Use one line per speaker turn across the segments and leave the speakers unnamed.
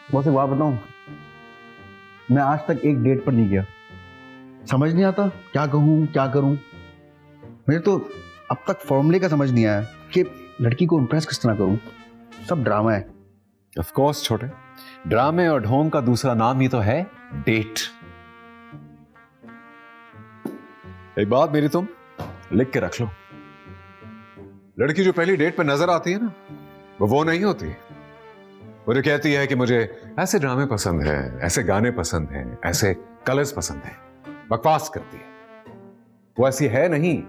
बस एक बात बताऊं, मैं आज तक एक डेट पर नहीं गया। समझ नहीं आता क्या कहूं क्या करूं। मुझे तो अब तक फॉर्मूले का समझ नहीं आया कि लड़की को इम्प्रेस किस तरह करूं। सब ड्रामा है।
ऑफ कोर्स छोटे, ड्रामे और ढोंग का दूसरा नाम ही तो है डेट। एक बात मेरी तुम लिख के रख लो, लड़की जो पहली डेट पर नजर आती है ना, वो नहीं होती। वो जो कहती है कि मुझे ऐसे ड्रामे पसंद है, ऐसे गाने पसंद हैं, ऐसे कलर्स पसंद हैं, बकवास करती है। वो ऐसी है नहीं,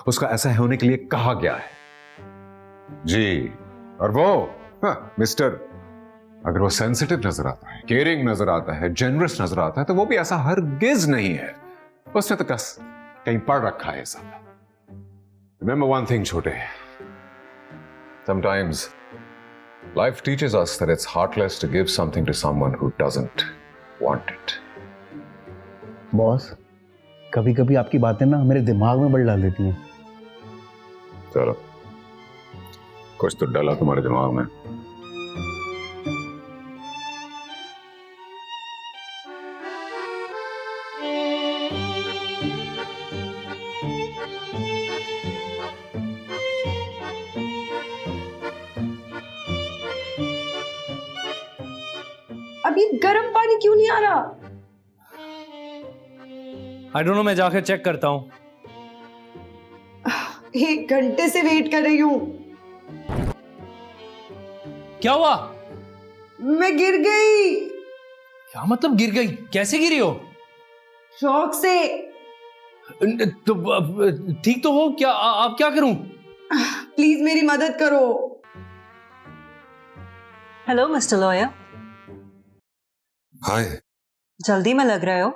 उसका ऐसा होने के लिए कहा गया है जी। और वो मिस्टर, अगर वो सेंसिटिव नजर आता है, केयरिंग नजर आता है, जेनरस नजर आता है, तो वो भी ऐसा हरगिज नहीं है। उसने तो कस कहीं पढ़ रखा है सब। रिमेंबर वन थिंग छोटे, sometimes life teaches us that it's heartless to give something to someone who doesn't want it.
Boss, कभी कभी आपकी बातें ना मेरे दिमाग में बल डाल देती हैं।
चलो, कुछ तो डला तुम्हारे दिमाग में।
अभी गर्म पानी क्यों नहीं आ रहा?
आई डोंट नो, मैं जाकर चेक करता हूँ।
1 घंटे से वेट कर रही हूँ।
क्या हुआ?
मैं गिर गई।
क्या मतलब गिर गई? कैसे गिरी हो?
शौक से।
तो ठीक तो हो क्या? आप क्या करूं?
प्लीज मेरी मदद करो।
हेलो मिस्टर लॉयर,
हाय।
जल्दी में लग रहे हो।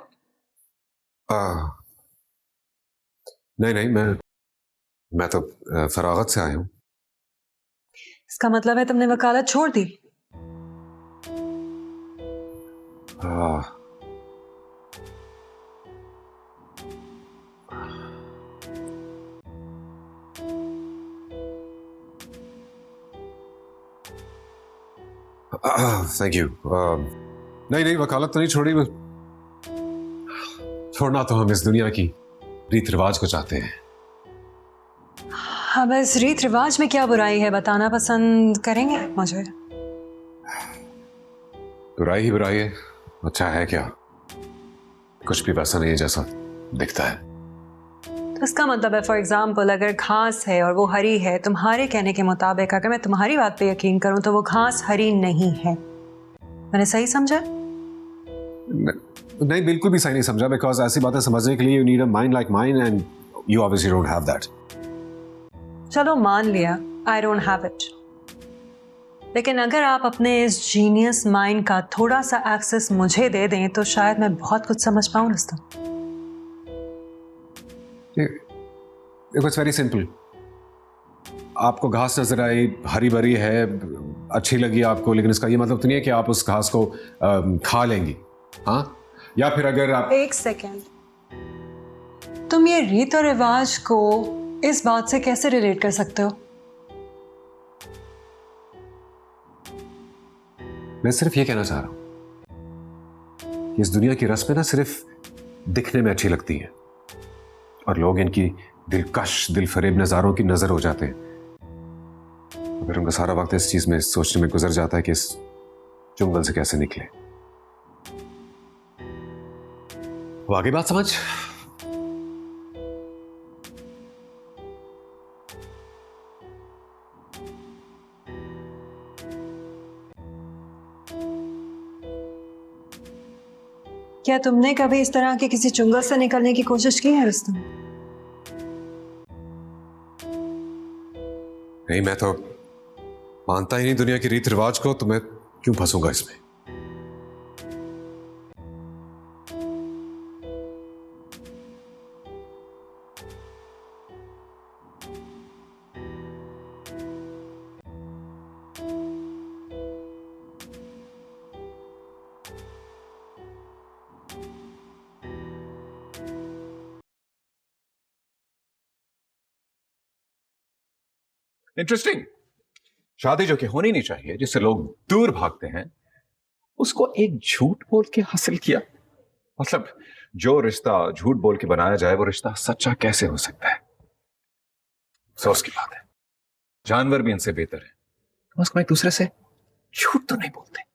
नहीं नहीं, मैं तो फरागत से आया हूँ।
इसका मतलब है तुमने वकालत छोड़ दी।
Thank you. नहीं नहीं, वकालत तो नहीं छोड़ी। छोड़ना तो हम इस दुनिया की रीत रिवाज को चाहते हैं।
अब इस रीत रिवाज में क्या बुराई है, बताना पसंद करेंगे मुझे?
बुराई ही बुराई है, अच्छा है क्या? कुछ भी वैसा नहीं है जैसा दिखता है।
तो इसका मतलब है, फॉर एग्जाम्पल, अगर घास है और वो हरी है, तुम्हारे कहने के मुताबिक अगर मैं तुम्हारी बात पे यकीन करूं तो वो घास हरी नहीं है। मैंने सही समझा?
नहीं, बिल्कुल भी सही नहीं समझा। बिकॉज ऐसी बातें समझने के लिए you need a mind like mine and you obviously don't have that.
चलो मान लिया, आई डोंट हैव इट। लेकिन अगर आप अपने इस जीनियस माइंड का थोड़ा सा एक्सेस मुझे दे दें तो शायद मैं बहुत कुछ समझ पाऊं रुस्तम।
देखो, इट्स वेरी सिंपल। आपको घास नजर आई, हरी भरी है, अच्छी लगी आपको, लेकिन इसका ये मतलब तो नहीं है कि आप उस घास को खा लेंगी। हाँ, या फिर अगर आप
एक सेकेंड, तुम ये रीत और रिवाज को इस बात से कैसे रिलेट कर सकते हो?
मैं सिर्फ ये कहना चाह रहा हूं कि इस दुनिया की रस्में ना सिर्फ दिखने में अच्छी लगती हैं और लोग इनकी दिलकश, दिलफरेब नजारों की नजर हो जाते हैं। अगर उनका सारा वक्त इस चीज में सोचने में गुजर जाता है कि इस चुंगल से कैसे निकले। वो आगे बात समझ?
क्या तुमने कभी इस तरह के किसी चुंगल से निकलने की कोशिश की है रुस्तम?
नहीं, मैं तो मानता ही नहीं दुनिया की रीत रिवाज को, तो मैं क्यों फंसूंगा इसमें? इंटरेस्टिंग। शादी जो कि होनी नहीं चाहिए, जिससे लोग दूर भागते हैं, उसको एक झूठ बोल के हासिल किया। मतलब जो रिश्ता झूठ बोल के बनाया जाए वो रिश्ता सच्चा कैसे हो सकता है? अफसोस की बात है, जानवर भी इनसे बेहतर है, कम से कम एक दूसरे से झूठ तो नहीं बोलते।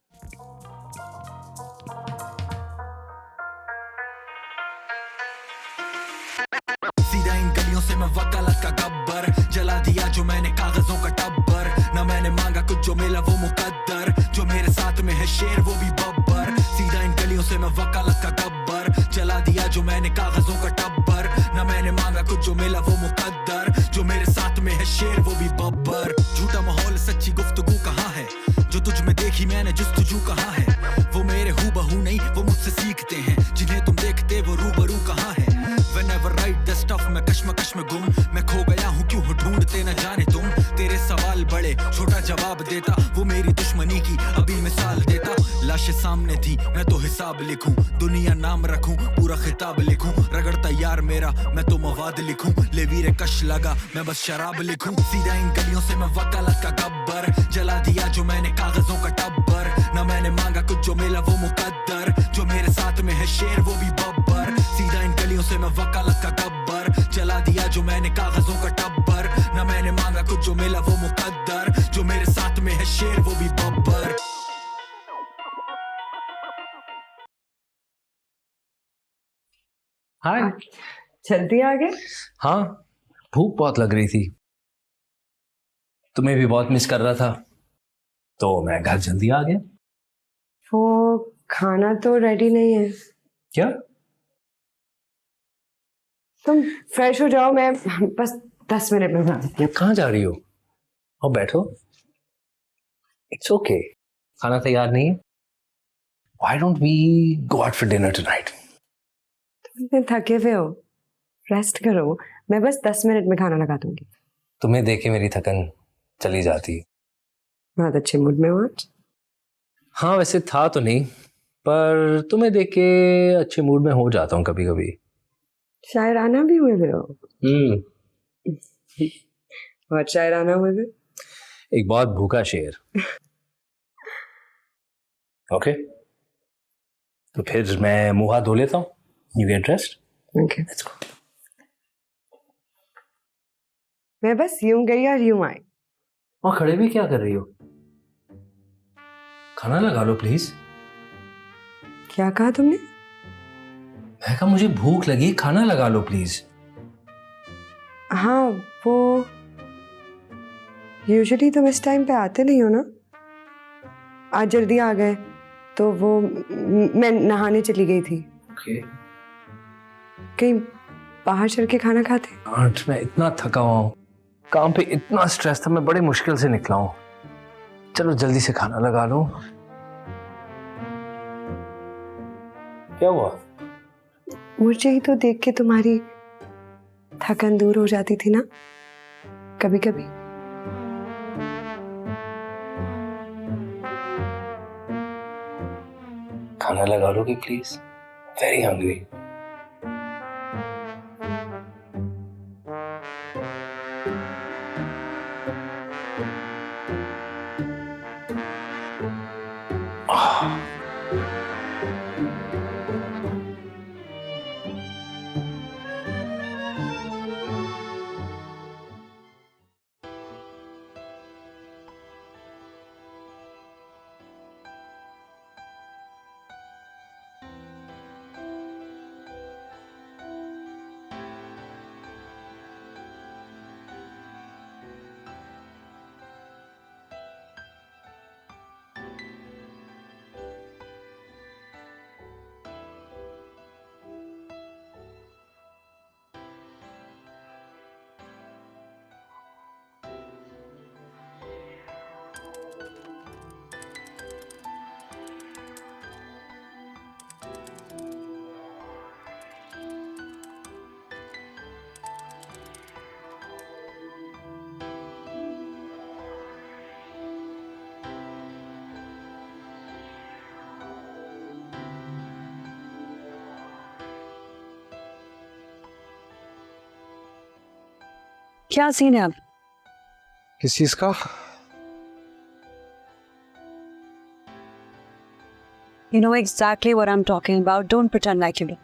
सीधा इन गलियों से मैं वकालत का गब्बर, जला दिया जो मैंने कागजों का टब्बर। ना मैंने मांगा कुछ जो मिला वो मुकद्दर, जो मेरे साथ में है शेर वो भी बब्बर। सीधा इन गलियों से मैं वकालत का गब्बर, जला दिया जो मैंने कागजों का टब्बर। ना मैंने मांगा कुछ जो मिला वो मुकद्दर, जो मेरे साथ में है शेर वो भी बब्बर। झूठा माहौल सच्ची गुफ्तगू कहाँ है, जो तुझ में देखी मैंने जुस्तजू कहाँ है। वो मेरे हूबहू नहीं वो मुझसे सीखते हैं, जिन्हें तुम देखते वो रूबरू कहाँ है। Whenever write the stuff मैं कश्मकश में गुम, मैं खो गया हूँ क्यों हो ढूंढते न जाने तुम। तेरे सवाल बड़े छोटा जवाब देता, वो मेरी दुश्मनी की अभी मिसाल देता। लाशें सामने थी मैं तो हिसाब लिखूं, दुनिया नाम रखूं पूरा खिताब लिखूं। रगड़ता यार मेरा मैं तो मवाद लिखूं, ले वीरे कश लगा मैं बस शराब लिखूं। सीधा इन गलियों से मैं वकालत का गब्बर, जला दिया जो मैंने कागजों का टब्बर। ना मैंने मांगा कुछ जो मिला वो मुकद्दर, जो मेरे साथ में है शेर वो भी बब्बर। सीधा इन गलियों से मैं वकालत का गब्बर, जला दिया जो मैंने कागजों का टब्बर। ना मैंने मांगा कुछ जो मिला वो मुकद्दर, जो मेरे साथ में है शेर वो भी बब्बर।
हाय।
जल्दी आ गए?
हाँ, भूख बहुत लग रही थी, तुम्हें भी बहुत मिस कर रहा था, तो मैं घर जल्दी आ गया।
वो खाना तो रेडी नहीं है।
क्या?
तुम फ्रेश हो जाओ, मैं बस 10 मिनट में बना देती हूँ।
कहाँ जा रही हो? और बैठो, इट्स ओके। खाना तैयार नहीं है? Why don't we go out for dinner tonight?
तुम इतने थके हुए हो, रेस्ट करो, मैं बस 10 मिनट में खाना लगा दूंगी।
तुम्हें देखे मेरी थकन चली जाती।
बहुत अच्छे मूड में हो आज।
हाँ, वैसे था तो नहीं, पर तुम्हें देख के अच्छे मूड में हो जाता हूँ कभी कभी।
शायराना भी हुए हुए हो। बहुत शायराना हुए हुए।
एक बहुत भूखा शेर। ओके, तो फिर मैं मुंह हाथ धो लेता हूँ। You get rest.
Okay,
let's go.
मैं बस यूं गई और यूं आई।
और खड़े भी क्या कर रही हो? खाना लगा लो प्लीज।
क्या कहा तुमने?
मैं कहा मुझे भूख लगी, खाना लगा लो प्लीज।
हाँ, वो यूजुअली तुम इस टाइम पे आते नहीं हो ना, आज जल्दी आ गए तो वो मैं नहाने चली गई थी।
ओके।
कहीं बाहर चल के खाना खाते?
आंट, मैं इतना थका हुआ हूँ, काम पे इतना स्ट्रेस था, मैं बड़े मुश्किल से निकला हूँ। चलो जल्दी से खाना लगा लो। क्या हुआ?
मुझे ही तो देख के तुम्हारी थकन दूर हो जाती थी ना कभी कभी।
खाना लगा लोगे प्लीज? Very hungry.
क्या सीन है अब?
किस चीज का?
You know exactly what I'm talking about. Don't pretend like you do.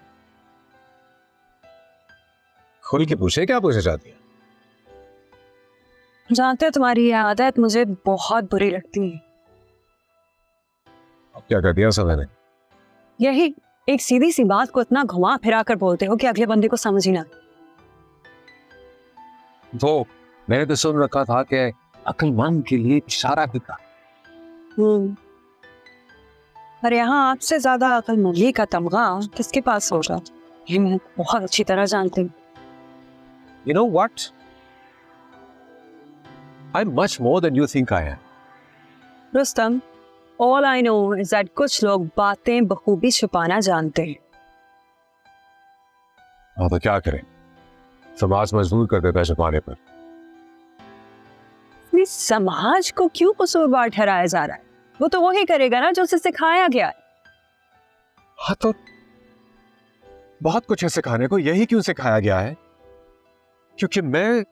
खुल के पूछे, क्या पूछे चाहती है?
जानते हो तुम्हारी ये आदत मुझे बहुत बुरी लगती है।
अब क्या कर दिया सब मैंने?
यही एक सीधी सी बात को इतना घुमा फिरा कर बोलते हो कि अगले बंदे को समझ ही ना।
वो मैंने तो सुन रखा था कि अक्लमंद के लिए इशारा किया।
पर यहाँ आपसे ज्यादा अक्लमंदी का तमगा किसके पास होगा, ये मैं बहुत अच्छी तरह जानती हूँ।
You know what? I'm much more than you think I am.
Rustam, all I know is that कुछ लोग बातें बखूबी छुपाना जानते हैं।
हाँ तो क्या करें, समाज मजबूर कर देता है छुपाने पर।
इस समाज को क्यों कसूरवार ठहराया जा रहा है? वो तो वही करेगा ना जो उसे सिखाया गया है।
हाँ तो बहुत कुछ है सिखाने को, यही क्यों सिखाया गया है? क्योंकि मैं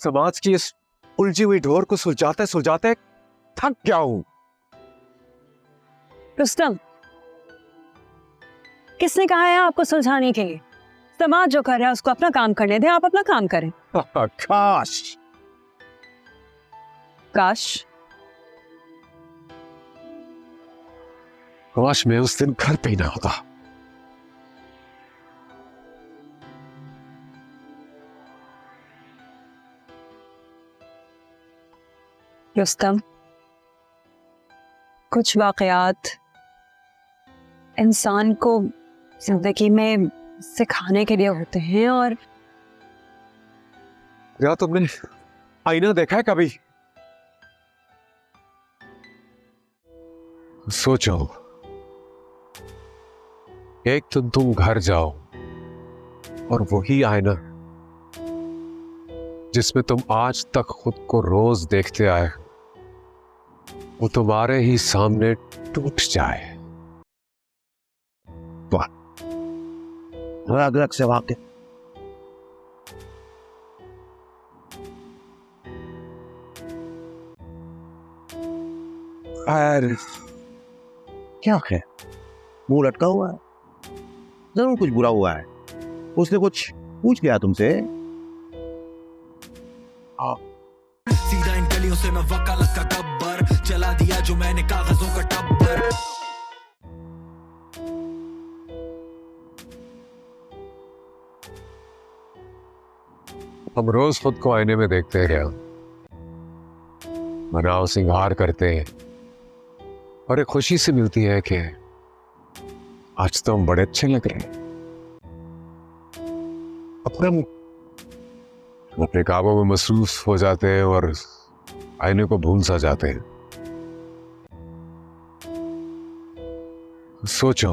समाज की इस उलझी हुई ढोर को सुलझाते सुलझाते थक गया हूं।
रुस्तम, किसने कहा है आपको सुलझाने के लिए? समाज जो कर रहा है उसको अपना काम करने दें, आप अपना काम करें।
काश
काश
काश मैं उस दिन घर पे ही ना होता।
रुस्तम, कुछ वाकयात इंसान को जिंदगी में सिखाने के लिए होते हैं। और
क्या तुमने आईना देखा है कभी? सोचो, एक दिन तुम घर जाओ और वही आईना जिसमें तुम आज तक खुद को रोज देखते आए, वो तुम्हारे ही सामने टूट जाए।
अलग से वाक्य। अरे क्या है, मुंह लटका हुआ है, जरूर कुछ बुरा हुआ है। उसने कुछ पूछ लिया तुमसे?
सीधा इन गलियों से मैं वकालत का गब्बर, जला दिया जो मैंने कागजों का टब्बर।
हम रोज खुद को आईने में देखते हैं, क्या बनाव सिंगार करते हैं और एक खुशी से मिलती है कि आज तो हम बड़े अच्छे लग रहे हैं। अपने कामों में मसरूफ हो जाते हैं और आईने को भूल सा जाते हैं। सोचो,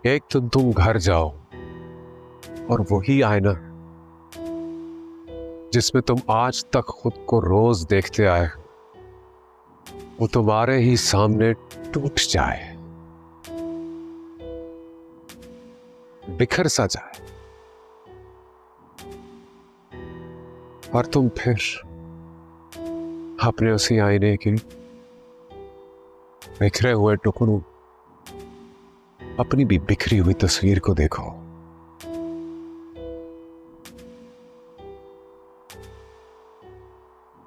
एक दिन तुम घर जाओ और वही आईना जिसमें तुम आज तक खुद को रोज देखते आए, वो तुम्हारे ही सामने टूट जाए, बिखर सा जाए, और तुम फिर अपने उसी आईने की बिखरे हुए टुकड़ों, अपनी भी बिखरी हुई तस्वीर को देखो।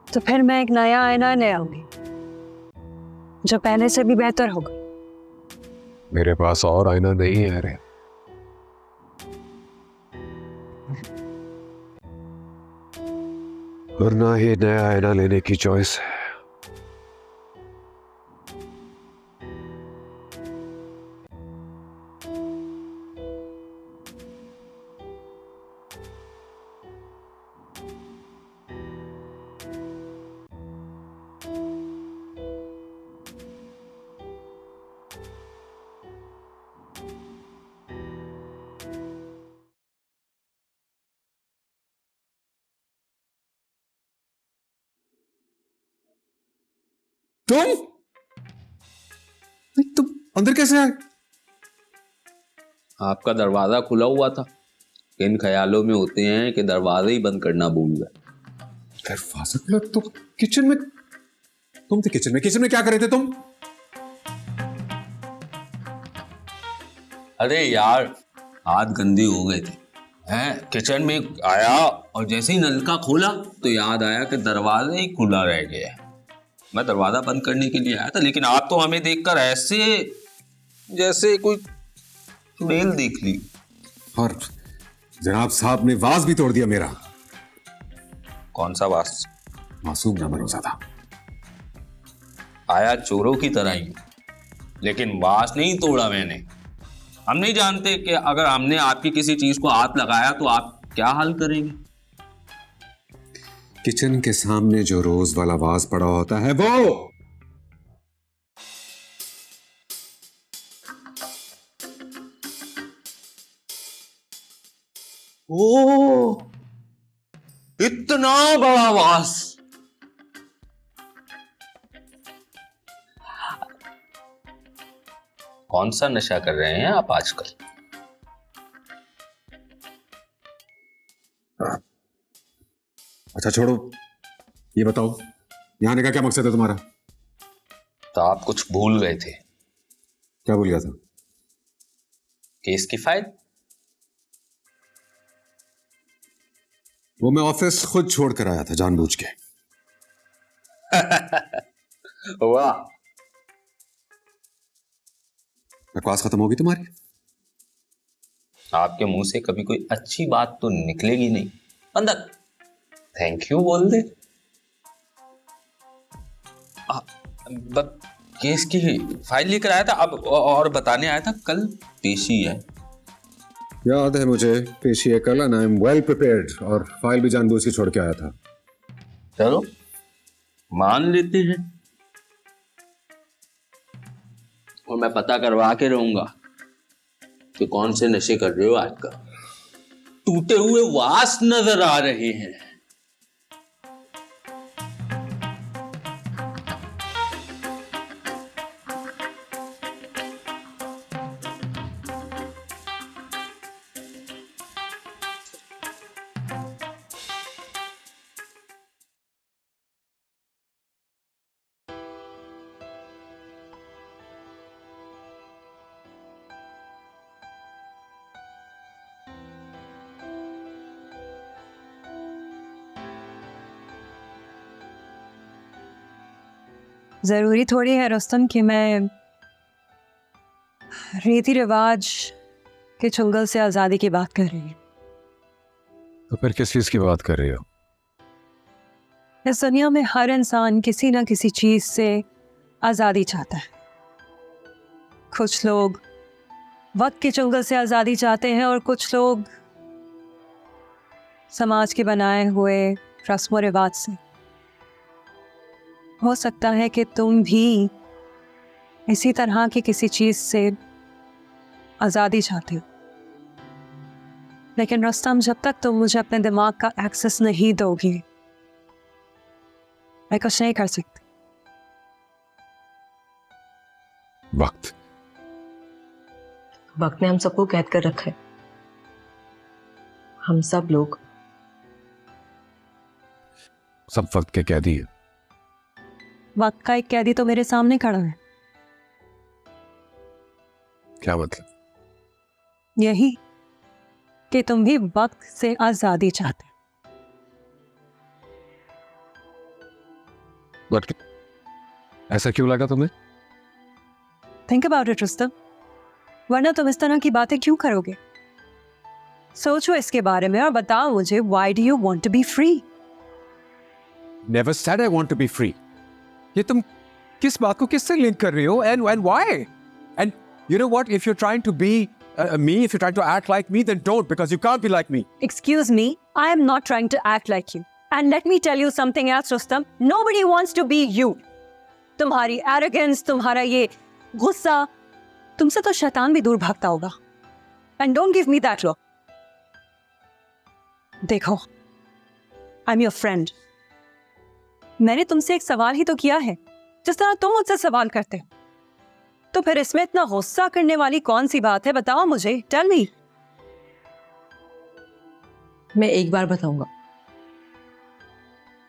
तो फिर मैं एक नया आईना ले आऊंगी जो पहले से भी बेहतर होगा।
मेरे पास और आईना नहीं है रे। और ना ही नया आईना लेने की चॉइस है। तुम अंदर कैसे आए?
आपका दरवाजा खुला हुआ था, इन ख्यालों में होते हैं कि दरवाजा ही बंद करना भूल गए।
दरवाजा खुला तो किचन में तुम थे। किचन में क्या कर रहे थे तुम?
अरे यार हाथ गंदे हो गए थे हैं। किचन में आया और जैसे ही नलका खोला तो याद आया कि दरवाजा ही खुला रह गया। मैं दरवाजा बंद करने के लिए आया था, लेकिन आप तो हमें देखकर ऐसे जैसे कोई चुड़ैल देख ली।
और जनाब साहब ने वाज भी तोड़ दिया मेरा।
कौन सा वास?
मासूम ना भरोसा था।
आया चोरों की तरह ही, लेकिन वास नहीं तोड़ा मैंने। हम नहीं जानते कि अगर हमने आपकी किसी चीज को हाथ लगाया तो आप क्या हाल करेंगे।
किचन के सामने जो रोज वाला वाज पड़ा होता है वो।
ओ, इतना बड़ा वास। कौन सा नशा कर रहे हैं आप आजकल?
अच्छा छोड़ो, ये बताओ यहाँ आने का क्या मकसद है तुम्हारा?
तो आप कुछ भूल गए थे।
क्या भूल गया था?
केस की फाइल।
वो मैं ऑफिस खुद छोड़ कर आया था जानबूझ के।
वाह,
बकवास खत्म होगी तुम्हारी?
आपके मुंह से कभी कोई अच्छी बात तो निकलेगी नहीं। अंदर थैंक यू बोल दे। केस की फाइल लेकर आया था अब, और बताने आया था कल पेशी है।
याद है मुझे, पेशी है कल and I am well prepared, और फाइल भी जानबूझ के छोड़ के आया था।
चलो मान लेते हैं, और मैं पता करवा के रहूंगा कि कौन से नशे कर रहे हो आजकल। टूटे हुए वास नजर आ रहे हैं।
ज़रूरी थोड़ी है रुस्तम कि मैं रीति रिवाज के चुंगल से आज़ादी की बात कर रही हूँ।
तो फिर किस चीज की बात कर रही हो?
इस दुनिया में हर इंसान किसी ना किसी चीज़ से आज़ादी चाहता है। कुछ लोग वक्त के चुंगल से आज़ादी चाहते हैं और कुछ लोग समाज के बनाए हुए रस्म व रिवाज से। हो सकता है कि तुम भी इसी तरह की किसी चीज़ से आज़ादी चाहते हो, लेकिन रुस्तम जब तक तुम मुझे अपने दिमाग का एक्सेस नहीं दोगे मैं कुछ नहीं कर सकती।
वक्त
ने हम सबको कैद कर रखा है। हम सब लोग
सब वक्त के कैदी है।
वक्त का एक कैदी तो मेरे सामने खड़ा है।
क्या मतलब?
यही कि तुम भी वक्त से आज़ादी चाहते हो।
बट ऐसा क्यों लगा तुम्हें?
थिंक अबाउट इट रुस्तम, वरना तुम इस तरह की बातें क्यों करोगे? सोचो इसके बारे में और बताओ मुझे, why do you want to be free?
Never said I want to be free. ये तुम किस बात को किससे लिंक कर रही हो? And why? And you know what? If you're trying to be me, if you're trying to act like me, then don't, because you can't be like me.
Excuse me, I am not trying to act like you. And let me tell you something else, Rustam. Nobody wants to be you. तुम्हारी arrogance, तुम्हारा ये गुस्सा, तुमसे तो शैतान भी दूर भागता होगा। And don't give me that look. देखो, I'm your friend. मैंने तुमसे एक सवाल ही तो किया है, जिस तरह तुम मुझसे सवाल करते हो। तो फिर इसमें इतना गुस्सा करने वाली कौन सी बात है? बताओ मुझे, टेल मी।
मैं एक बार बताऊंगा।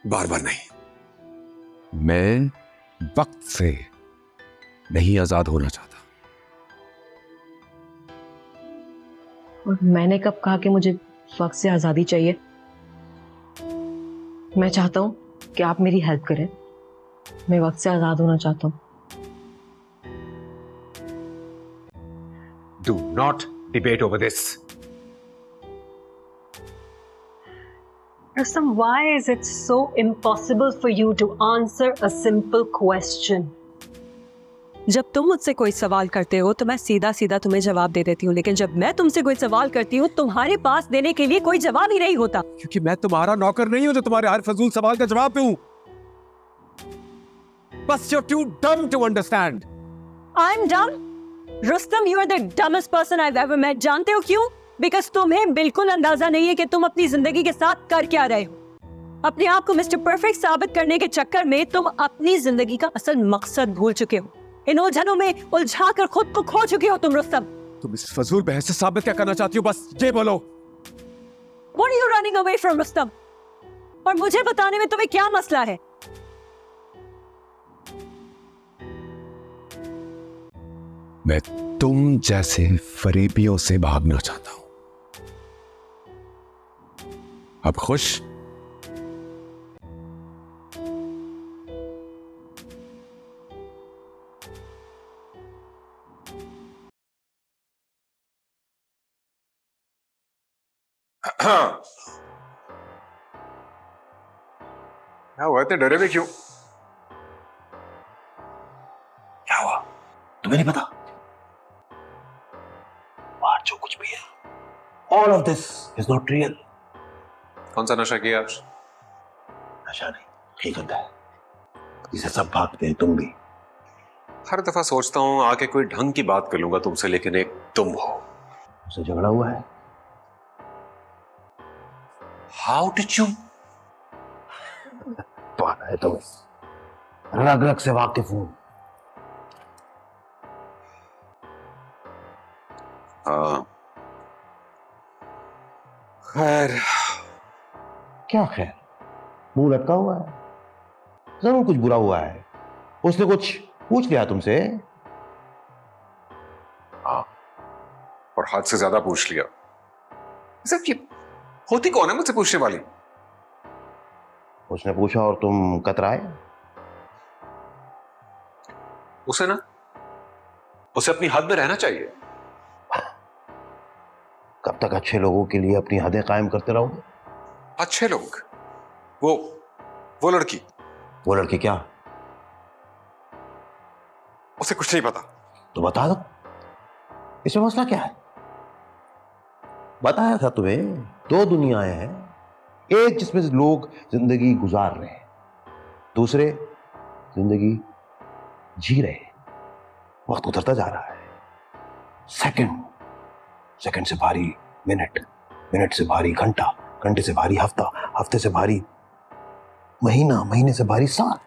बार बार नहीं।
मैं वक्त से नहीं आजाद होना चाहता।
और मैंने कब कहा कि मुझे वक्त से आज़ादी चाहिए? मैं चाहता हूँ कि आप मेरी हेल्प करें। मैं वक्त से आज़ाद होना चाहता हूँ।
Do not debate over this.
Rustam, why is it so impossible for you to answer a simple question? जब तुम मुझसे कोई सवाल करते हो तो मैं सीधा सीधा तुम्हें जवाब दे देती हूँ, लेकिन जब मैं तुमसे कोई सवाल करती हूँ तुम्हारे पास देने के लिए कोई जवाब ही नहीं होता।
क्योंकि मैं तुम्हारा नौकर नहीं हूं जो तुम्हारे हर फजूल सवाल का जवाब दूं। बस you're too dumb to understand.
I'm dumb? Rustam, you are the dumbest person I've ever met. जानते हो क्यों? Because तुम्हें बिल्कुल अंदाजा नहीं है कि तुम अपनी जिंदगी के साथ कर क्या रहे हो। अपने आप को मिस्टर परफेक्ट साबित करने के चक्कर में तुम अपनी जिंदगी का असल मकसद भूल चुके हो। इन उलझनों में उलझा कर खुद को खो चुके हो तुम रुस्तम।
तुम इस फजूल बहस से साबित क्या करना चाहती हो? बस ये बोलो।
What are you running away from, Rustam? और मुझे बताने में तुम्हें क्या मसला है?
मैं तुम जैसे फरेबियों से भागना चाहता हूं। अब खुश?
क्या हुआ, इतने डरे हुए क्यों?
क्या हुआ तुम्हें नहीं पता? बाहर जो कुछ भी है, all of this is not real.
कौन सा नशा किया आज?
नशा नहीं, हकीकत है। इसे सब भागते हैं, तुम भी।
हर दफा सोचता हूं आके कोई ढंग की बात कर लूंगा तुमसे, लेकिन एक तुम हो।
उसे झगड़ा हुआ है।
How did you?
पाना है तुम्हें, रग रग से वाकिफ हूं।
खैर।
क्या खैर? मुंह लटका हुआ है, जरूर कुछ बुरा हुआ है। उसने कुछ पूछ लिया तुमसे?
हाँ, और हद से ज्यादा पूछ लिया। सब ये होती कौन है मुझसे पूछने वाली?
उसने पूछा और तुम कतराए?
उसे ना, उसे अपनी हद में रहना चाहिए।
कब तक अच्छे लोगों के लिए अपनी हदें कायम करते रहोगे?
अच्छे लोग? वो लड़की?
वो लड़की क्या?
उसे कुछ नहीं पता।
तो बता दो, इसमें मसला क्या है? बताया था तुम्हें, दो दुनियाएं हैं। एक जिसमें लोग जिंदगी गुजार रहे हैं, दूसरे जिंदगी जी रहे हैं। वक्त गुजरता जा रहा है। सेकंड से भारी मिनट, मिनट से भारी घंटा, घंटे से भारी हफ्ता, हफ्ते से भारी महीना, महीने से भारी साल।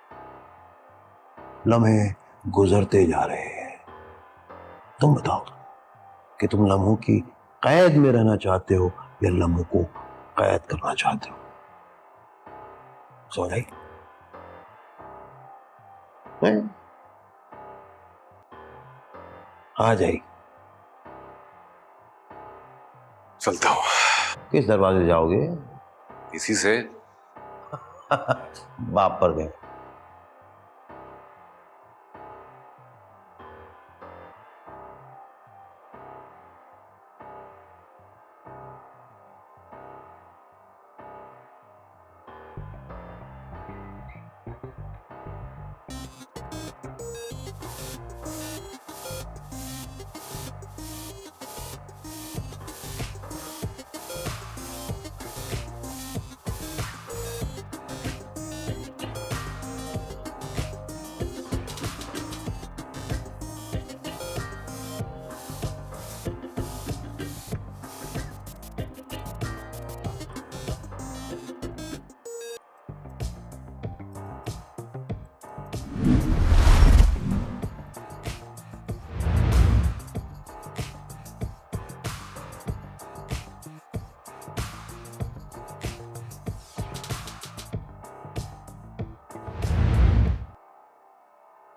लम्हे गुजरते जा रहे हैं। तुम बताओ कि तुम लम्हों की कैद में रहना चाहते हो या लम्हों को कैद करना चाहते हो? समझ आई? आ जाएगी।
चलता हूं।
किस दरवाजे से जाओगे?
इसी से।
बाप पर गए।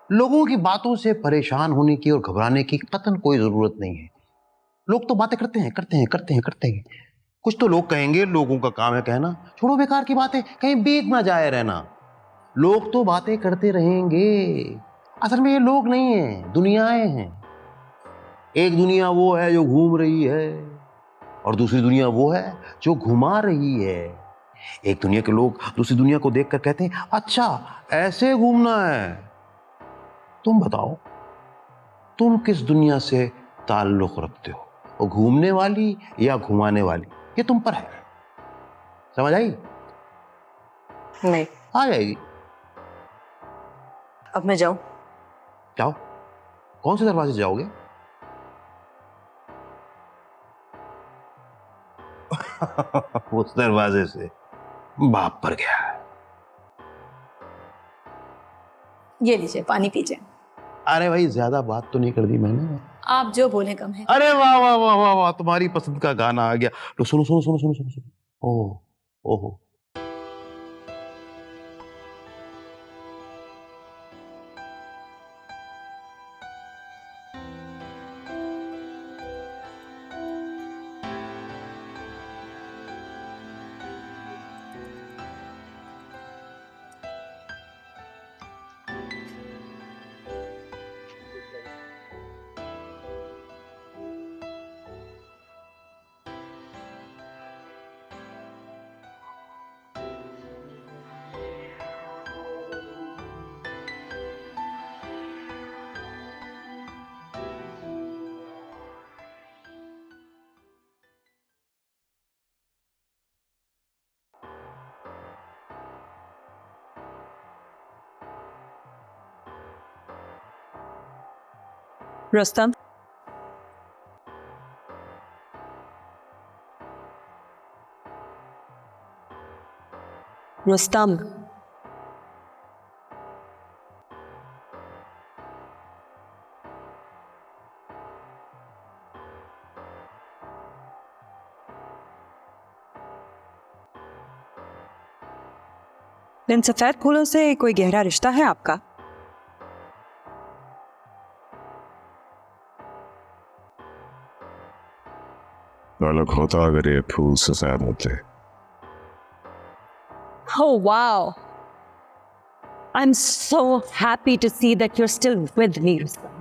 लोगों की बातों से परेशान होने की और घबराने की कतई कोई जरूरत नहीं है। लोग तो बातें करते हैं। कुछ तो लोग कहेंगे, लोगों का काम है कहना, छोड़ो बेकार की बातें, कहीं बीत ना जाए रहना। लोग तो बातें करते रहेंगे, असल में ये लोग नहीं है, दुनियाएं हैं। एक दुनिया वो है जो घूम रही है और दूसरी दुनिया वो है जो घुमा रही है। एक दुनिया के लोग दूसरी दुनिया को देखकर कहते हैं अच्छा ऐसे घूमना है। तुम बताओ, तुम किस दुनिया से ताल्लुक रखते हो, वो घूमने वाली या घुमाने वाली, ये तुम पर है। समझ आई?
नहीं।
आ जाएगी।
अब मैं जाऊं?
जाओ। कौन से दरवाजे से जाओगे? उस दरवाजे से बाप पर गया है।
ये लीजिए पानी पीजिए।
अरे भाई ज्यादा बात तो नहीं कर दी मैंने।
आप जो बोले कम है।
अरे वाह वाह वाह वाह वाह, तुम्हारी पसंद का गाना आ गया। तो सुनो सुनो सुनो सुनो सुनो सुनो। ओह ओहो।
रुस्तम, रुस्तम, इन सफेद फूलों से कोई गहरा रिश्ता है आपका?
अलग होता अगर ये फूल सफेद होते।
Oh wow. I'm so happy to see that you're still with me, Rustam.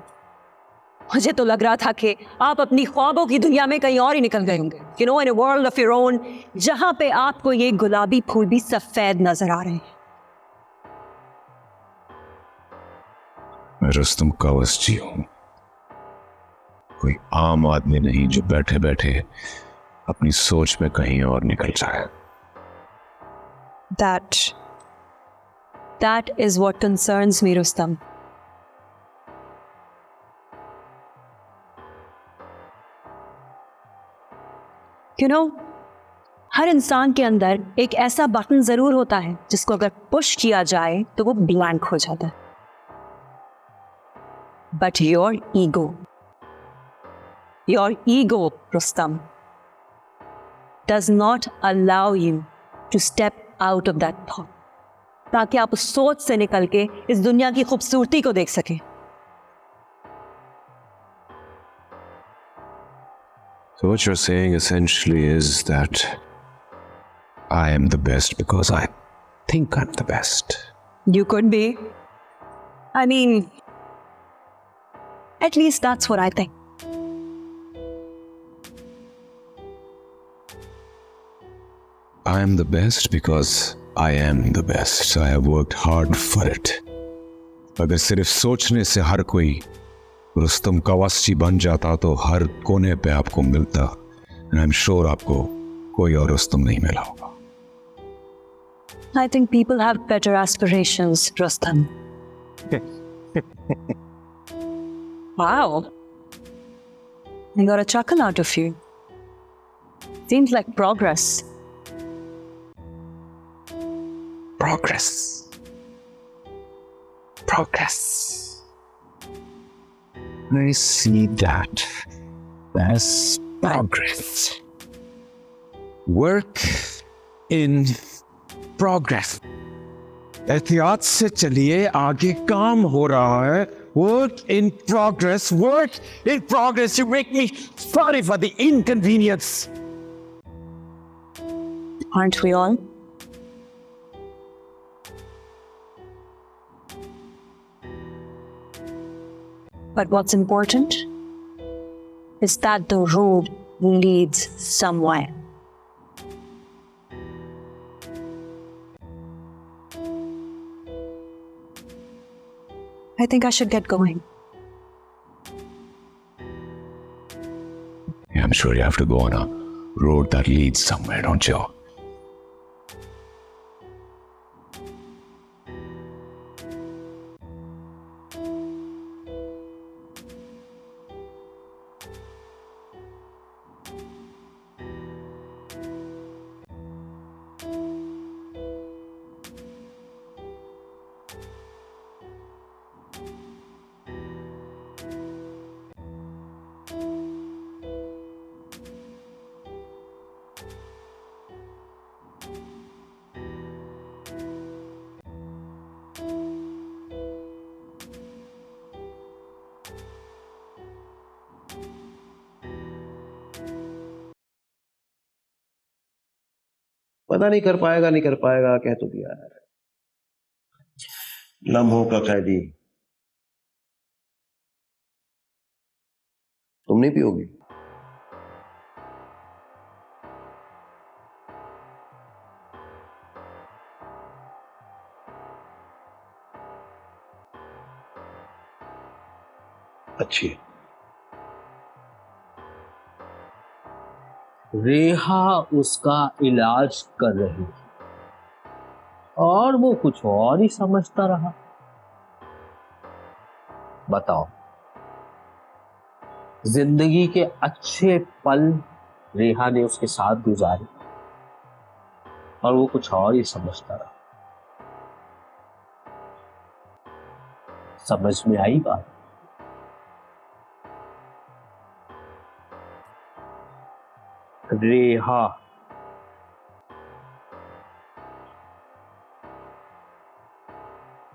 मुझे तो लग रहा था कि आप अपनी ख्वाबों की दुनिया में कहीं और ही निकल गए होंगे। You know, in a world of your own, जहां पे आपको ये गुलाबी फूल भी सफेद नजर आ रहे हैं।
मैं रुस्तम कावस्ची हूं, कोई आम आदमी नहीं जो बैठे बैठे अपनी सोच में कहीं और निकल जाए।
That is what concerns me, Rustam. You know, हर इंसान के अंदर एक ऐसा बटन जरूर होता है जिसको अगर पुश किया जाए तो वो ब्लैंक हो जाता है। But your ego, Rustam, does not allow you to step out of that thought, ताकि आप उस सोच से निकल के इस दुनिया की खूबसूरती को देख सकें।
So what you're saying essentially is that I am the best because I think I'm the best.
You could be. I mean, at least that's what I think.
I am the best because I am the best. I have worked hard for it. अगर सिर्फ सोचने से हर कोई रुस्तम कावस्ची बन जाता तो हर कोने पे आपको मिलता। And I'm sure आपको कोई और रुस्तम नहीं मिला होगा।
I think people have better aspirations, Rustam. Wow. I got a chuckle out of you. Seems like progress.
Progress. I see that as progress.
Work in progress. एहतियात से चलिए, आगे काम हो रहा है, Work in progress. Work in progress. You make me sorry for the inconvenience.
Aren't we all? But what's important is that the road leads somewhere.
I think I should get going.
Yeah, I'm sure you have to go on a road that leads somewhere, don't you?
पता नहीं कर पाएगा कह तो दिया यार। लम्हों का कैदी। तुम नहीं पियोगी? अच्छी है।
रेहा उसका इलाज कर रही थी और वो कुछ और ही समझता रहा। बताओ, जिंदगी के अच्छे पल रेहा ने उसके साथ गुजारे और वो कुछ और ही समझता रहा। समझ में आई बात? रेहा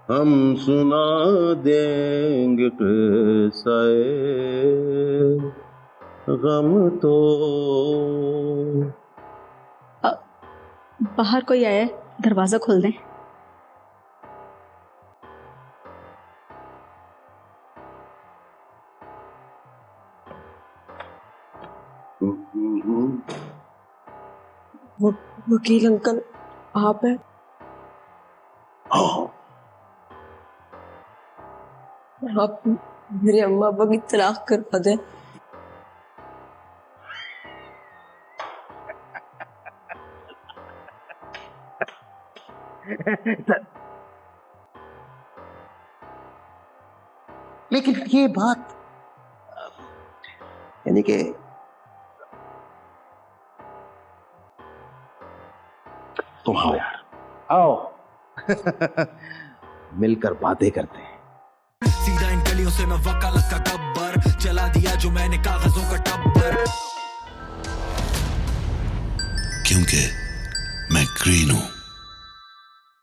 हम सुना देंगे किस्से गम तो।
बाहर कोई आया है, दरवाजा खोल दें।
वकील अंकल आप हैं? आप मेरी अम्मा अब्बा की तलाक करवा दें।
लेकिन ये बात यानी कि तुम आओ यार, आओ मिलकर बातें करते हैं।
सीधा इन गलियों से मैं वकालत का गब्बर, जला दिया जो मैंने कागजों का टब्बर।
क्योंकि मैं ग्रीन हूं।